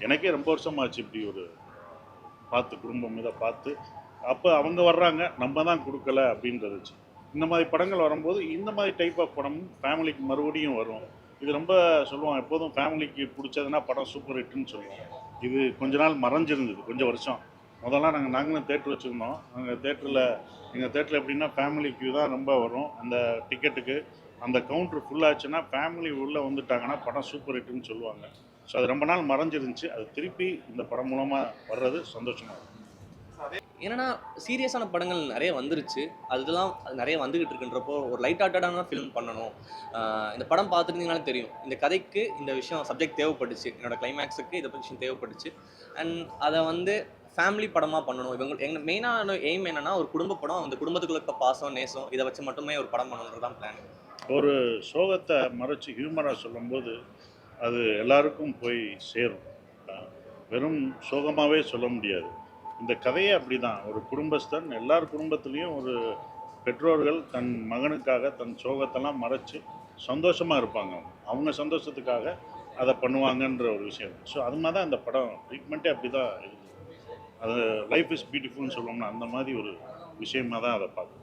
எனக்கே ரொம்ப வருஷமாச்சு இப்படி ஒரு பார்த்து குடும்பம் இதை பார்த்து. அப்போ அவங்க வர்றாங்க, நம்ம தான் கொடுக்கல அப்படின்றதுச்சு. இந்த மாதிரி படங்கள் வரும்போது இந்த மாதிரி டைப் ஆஃப் படமும் ஃபேமிலிக்கு மறுபடியும் வரும். இது ரொம்ப சொல்லுவோம், எப்போதும் ஃபேமிலிக்கு பிடிச்சதுன்னா படம் சூப்பர் ஹிட்னு சொல்லுவோம். இது கொஞ்ச நாள் மறைஞ்சிருந்தது, கொஞ்சம் வருஷம். முதல்லாம் நாங்களும் தேட்டர் வச்சுருந்தோம். நாங்கள் எங்கள் தேட்டரில் எப்படின்னா ஃபேமிலி கியூ தான் ரொம்ப வரும். அந்த டிக்கெட்டுக்கு அந்த கவுண்ட்ரு ஃபுல்லாச்சுன்னா ஃபேமிலி உள்ளே வந்துட்டாங்கன்னா படம் சூப்பர் ஹிட்னு சொல்லுவாங்க. ஸோ அது ரொம்ப நாள் மறைஞ்சிருந்துச்சு. அது திருப்பி இந்த படம் மூலமாக வர்றது சந்தோஷமாக இருக்கும். என்னன்னா சீரியஸான படங்கள் நிறைய வந்துருச்சு. அதெல்லாம் நிறைய வந்துகிட்டு இருக்குன்றப்போ ஒரு லைட் ஹார்ட்டடான ஃபிலிம் பண்ணணும். இந்த படம் பார்த்துருந்தீங்கனாலே தெரியும். இந்த கதைக்கு இந்த விஷயம் சப்ஜெக்ட் தேவைப்பட்டுச்சு. என்னோட கிளைமேக்ஸுக்கு இதை விஷயம் தேவைப்பட்டுச்சு. அண்ட் அதை வந்து ஃபேமிலி படமாக பண்ணணும். எங்கள் மெயினான எய்ம் என்னன்னா ஒரு குடும்ப படம். அந்த குடும்பத்துக்குள்ள இருக்க பாசம், நேசம் இதை வச்சு மட்டுமே ஒரு படம் பண்ணணுன்றது தான் பிளான். ஒரு சோகத்தை மறைச்சி ஹியூமராக சொல்லும்போது அது எல்லாருக்கும் போய் சேரும். வெறும் சோகமாகவே சொல்ல முடியாது. இந்த கதையே அப்படி தான். ஒரு குடும்பஸ்தன், எல்லார் குடும்பத்துலேயும் ஒரு பெற்றோர்கள் தன் மகனுக்காக தன் சோகத்தெல்லாம் மறைச்சி சந்தோஷமாக இருப்பாங்க. அவங்க சந்தோஷத்துக்காக அதை பண்ணுவாங்கன்ற ஒரு விஷயம். ஸோ அது மாதிரி தான் இந்த படம் ட்ரீட்மெண்ட்டே அப்படி தான் இருக்குது. அது லைஃப் இஸ் பியூட்டிஃபுல்னு சொல்லுவோம்னா அந்த மாதிரி ஒரு விஷயமாக தான் அதை பார்க்குறோம்.